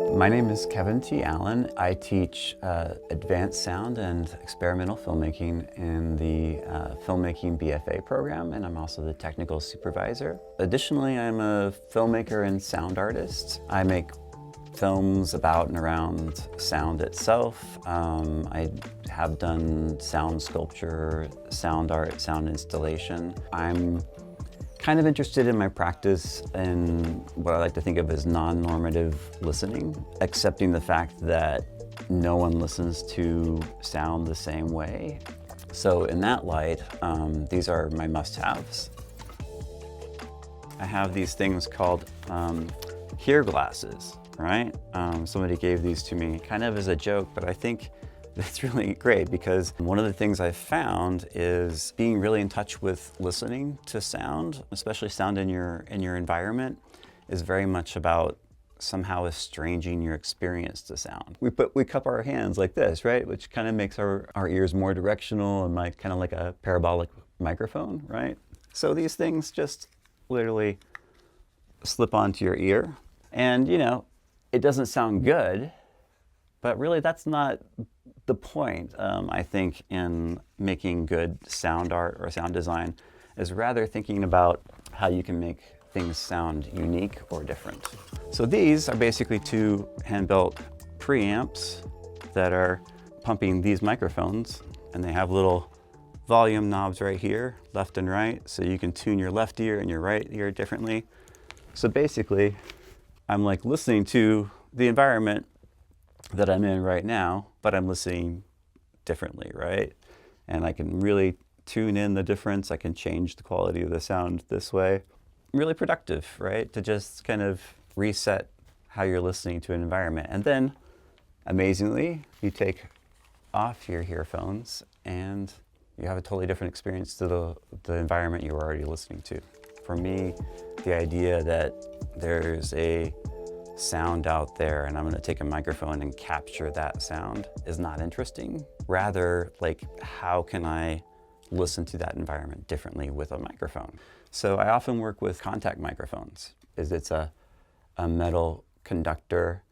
My name is Kevin T. Allen. I teach advanced sound and experimental filmmaking in the Filmmaking BFA program, and I'm also the technical supervisor. Additionally, I'm a filmmaker and sound artist. I make films about and around sound itself. I have done sound sculpture, sound art, sound installation. I'm kind of interested in my practice in what I like to think of as non-normative listening, accepting the fact that no one listens to sound the same way. So in that light, these are my must-haves. I have these things called hear glasses, right? Somebody gave these to me kind of as a joke, but I think it's really great because one of the things I've found is being really in touch with listening to sound, especially sound in your environment, is very much about somehow estranging your experience to sound. We cup our hands like this, right? Which kind of makes our ears more directional and kind of like a parabolic microphone, right? So these things just literally slip onto your ear. And you know, it doesn't sound good, but really that's not the point, I think, in making good sound art or sound design, is rather thinking about how you can make things sound unique or different. So these are basically two hand-built preamps that are pumping these microphones, and they have little volume knobs right here, left and right, so you can tune your left ear and your right ear differently. So basically, I'm like listening to the environment that I'm in right now, but I'm listening differently, right? And I can really tune in the difference. I can change the quality of the sound this way. Really productive, right? To just kind of reset how you're listening to an environment. And then, amazingly, you take off your earphones and you have a totally different experience to the environment you were already listening to. For me, the idea that there's a sound out there and I'm going to take a microphone and capture that sound is not interesting. Rather, like, how can I listen to that environment differently with a microphone? So I often work with contact microphones. It's a metal conductor,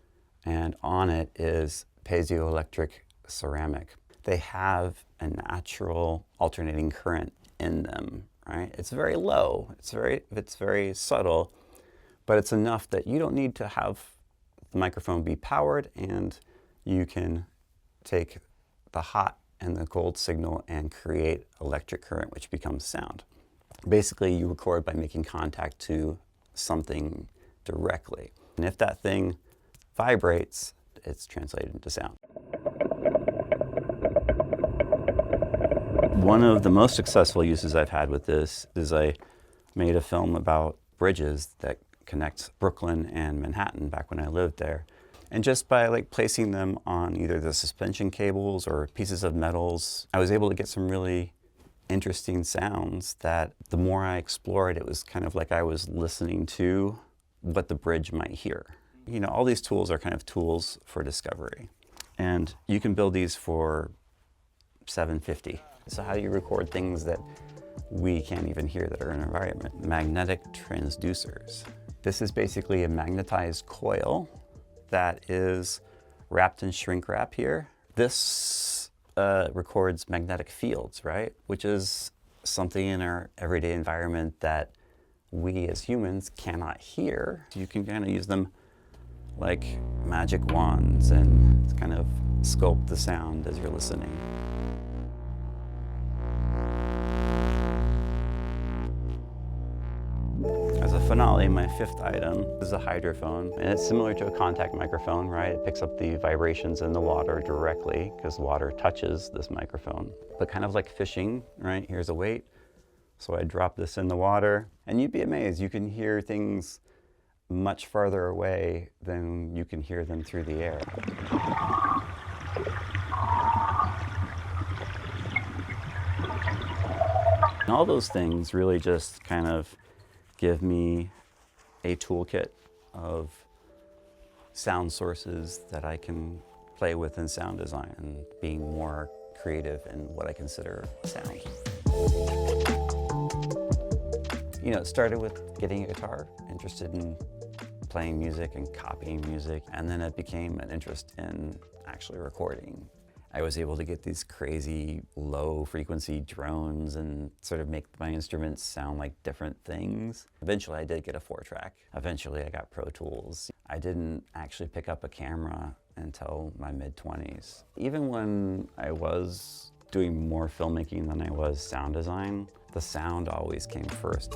and on it is piezoelectric ceramic. They have a natural alternating current in them, right? It's very low, it's very subtle, but it's enough that you don't need to have the microphone be powered, and you can take the hot and the cold signal and create electric current, which becomes sound. Basically, you record by making contact to something directly. And if that thing vibrates, it's translated into sound. One of the most successful uses I've had with this is I made a film about bridges that connects Brooklyn and Manhattan back when I lived there. And just by like placing them on either the suspension cables or pieces of metals, I was able to get some really interesting sounds that the more I explored, it was kind of like I was listening to what the bridge might hear. You know, all these tools are kind of tools for discovery. And you can build these for $750. So how do you record things that we can't even hear that are in our environment? Magnetic transducers. This is basically a magnetized coil that is wrapped in shrink wrap here. This records magnetic fields, right? Which is something in our everyday environment that we as humans cannot hear. You can kind of use them like magic wands and kind of sculpt the sound as you're listening. As a finale, my fifth item is a hydrophone, and it's similar to a contact microphone, right? It picks up the vibrations in the water directly because water touches this microphone. But kind of like fishing, right? Here's a weight. So I drop this in the water, and you'd be amazed. You can hear things much farther away than you can hear them through the air. And all those things really just kind of give me a toolkit of sound sources that I can play with in sound design and being more creative in what I consider sound. You know, it started with getting a guitar, interested in playing music and copying music, and then it became an interest in actually recording. I was able to get these crazy low frequency drones and sort of make my instruments sound like different things. Eventually I did get a 4-track. Eventually I got Pro Tools. I didn't actually pick up a camera until my mid-20s. Even when I was doing more filmmaking than I was sound design, the sound always came first.